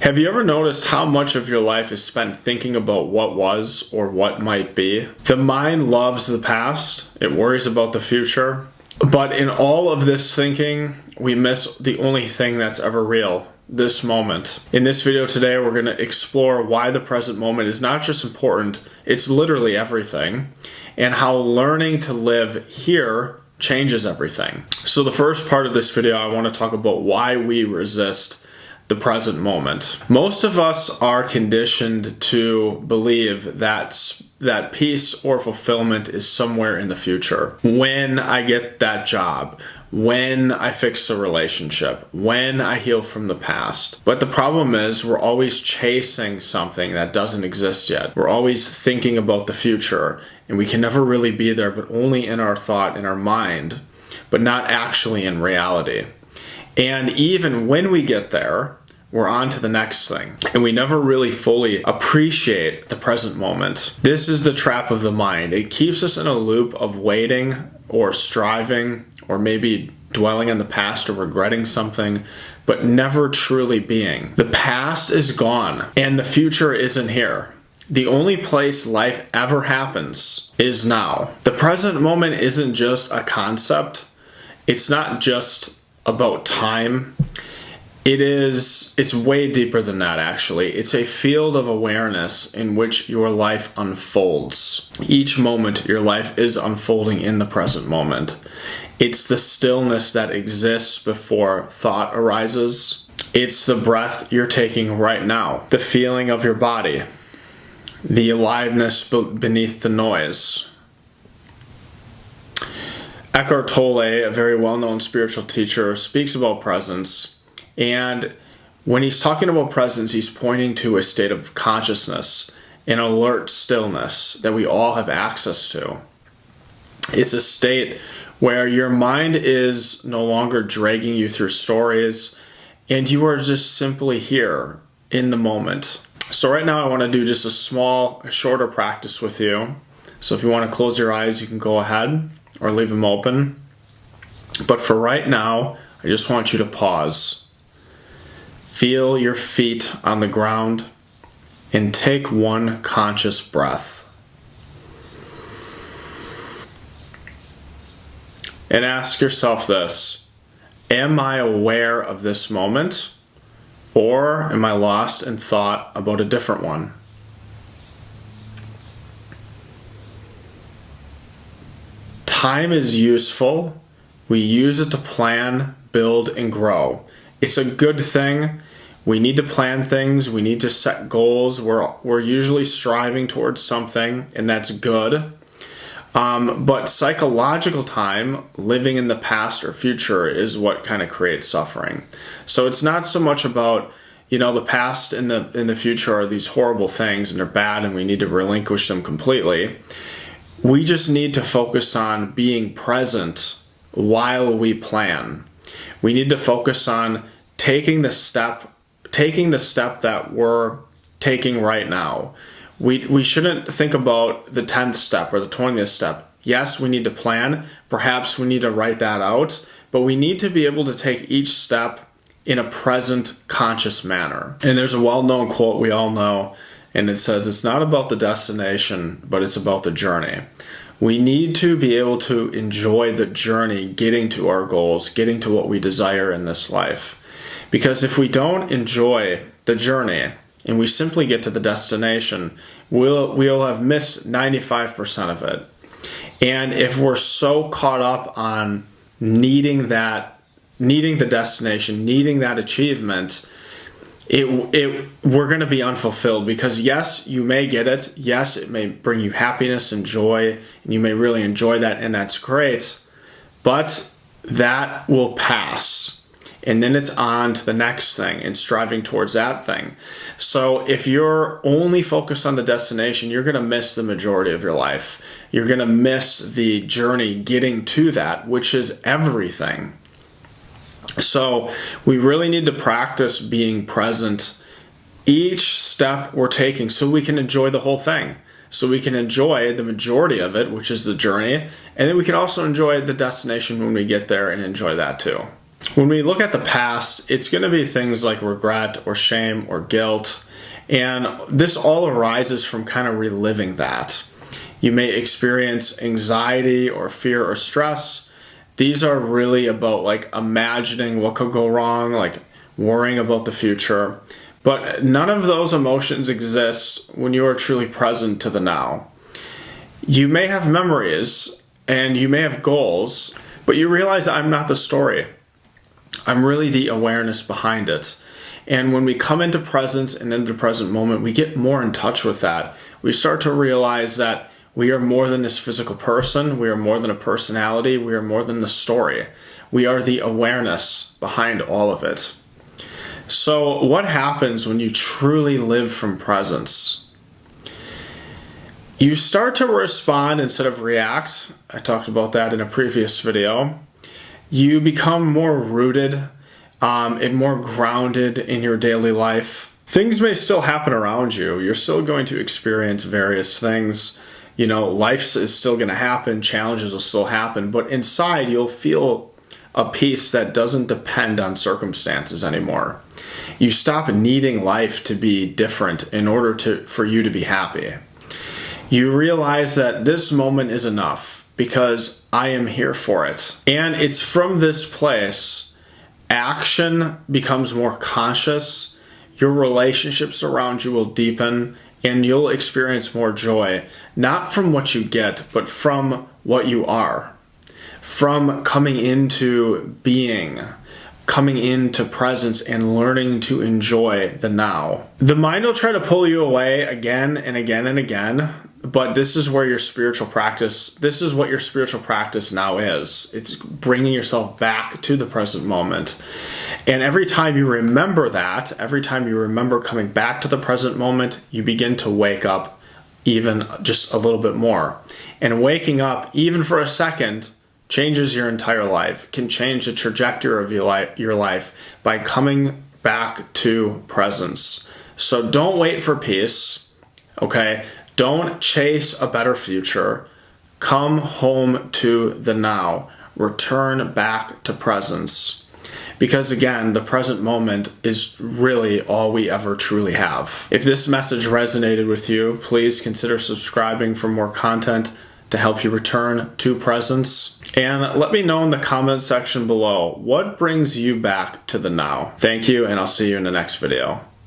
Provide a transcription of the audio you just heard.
Have you ever noticed how much of your life is spent thinking about what was or what might be? The mind loves the past, it worries about the future, but in all of this thinking, we miss the only thing that's ever real, this moment. In this video today, we're going to explore why the present moment is not just important, it's literally everything, and how learning to live here changes everything. So the first part of this video, I want to talk about why we resist the present moment. Most of us are conditioned to believe that peace or fulfillment is somewhere in the future. When I get that job, when I fix a relationship, when I heal from the past. But the problem is we're always chasing something that doesn't exist yet. We're always thinking about the future, and we can never really be there, but only in our thought, in our mind, but not actually in reality. And even when we get there, we're on to the next thing. And we never really fully appreciate the present moment. This is the trap of the mind. It keeps us in a loop of waiting or striving or maybe dwelling in the past or regretting something, but never truly being. The past is gone and the future isn't here. The only place life ever happens is now. The present moment isn't just a concept. It's not just about time. It's way deeper than that, actually. It's a field of awareness in which your life unfolds. Each moment, your life is unfolding in the present moment. It's the stillness that exists before thought arises. It's the breath you're taking right now, the feeling of your body, the aliveness beneath the noise. Eckhart Tolle, a very well-known spiritual teacher, speaks about presence. And when he's talking about presence, he's pointing to a state of consciousness, an alert stillness that we all have access to. It's a state where your mind is no longer dragging you through stories, and you are just simply here in the moment. So right now I want to do just a shorter practice with you. So if you want to close your eyes, you can go ahead or leave them open. But for right now, I just want you to pause. Feel your feet on the ground and take one conscious breath. And ask yourself this: am I aware of this moment, or am I lost in thought about a different one? Time is useful. We use it to plan, build, and grow. It's a good thing. We need to plan things. We need to set goals. We're usually striving towards something, and that's good. But psychological time, living in the past or future, is what kind of creates suffering. So it's not so much about, the past and the future are these horrible things and they're bad and we need to relinquish them completely. We just need to focus on being present while we plan. We need to focus on taking the step that we're taking right now. We shouldn't think about the 10th step or the 20th step. Yes, we need to plan. Perhaps we need to write that out, but we need to be able to take each step in a present, conscious manner. And there's a well-known quote we all know, and it says, it's not about the destination, but it's about the journey. We need to be able to enjoy the journey, getting to our goals, getting to what we desire in this life. Because if we don't enjoy the journey and we simply get to the destination, we'll have missed 95% of it. And if we're so caught up on needing the destination, needing that achievement, we're going to be unfulfilled, because yes, you may get it. Yes, it may bring you happiness and joy, and you may really enjoy that, and that's great. But that will pass. And then it's on to the next thing and striving towards that thing. So if you're only focused on the destination, you're going to miss the majority of your life. You're going to miss the journey getting to that, which is everything. So we really need to practice being present each step we're taking so we can enjoy the whole thing. So we can enjoy the majority of it, which is the journey, and then we can also enjoy the destination when we get there and enjoy that too. When we look at the past, it's going to be things like regret or shame or guilt. And this all arises from kind of reliving that. You may experience anxiety or fear or stress. These are really about like imagining what could go wrong, like worrying about the future. But none of those emotions exist when you are truly present to the now. You may have memories and you may have goals, but you realize I'm not the story. I'm really the awareness behind it. And when we come into presence and into the present moment, we get more in touch with that. We start to realize that we are more than this physical person. We are more than a personality. We are more than the story. We are the awareness behind all of it. So what happens when you truly live from presence? You start to respond instead of react. I talked about that in a previous video. You become more rooted and more grounded in your daily life. Things may still happen around you. You're still going to experience various things. You know, life is still going to happen. Challenges will still happen. But inside, you'll feel a peace that doesn't depend on circumstances anymore. You stop needing life to be different in order for you to be happy. You realize that this moment is enough because I am here for it. And it's from this place, action becomes more conscious, your relationships around you will deepen, and you'll experience more joy, not from what you get, but from what you are. From coming into being, coming into presence and learning to enjoy the now. The mind will try to pull you away again and again and again, but this is where your spiritual practice, this is what your spiritual practice now is. It's bringing yourself back to the present moment. And every time you remember that, every time you remember coming back to the present moment, you begin to wake up even just a little bit more. And waking up, even for a second, changes your entire life, can change the trajectory of your life by coming back to presence. So don't wait for peace, okay? Don't chase a better future. Come home to the now. Return back to presence. Because again, the present moment is really all we ever truly have. If this message resonated with you, please consider subscribing for more content to help you return to presence. And let me know in the comment section below, what brings you back to the now? Thank you, and I'll see you in the next video.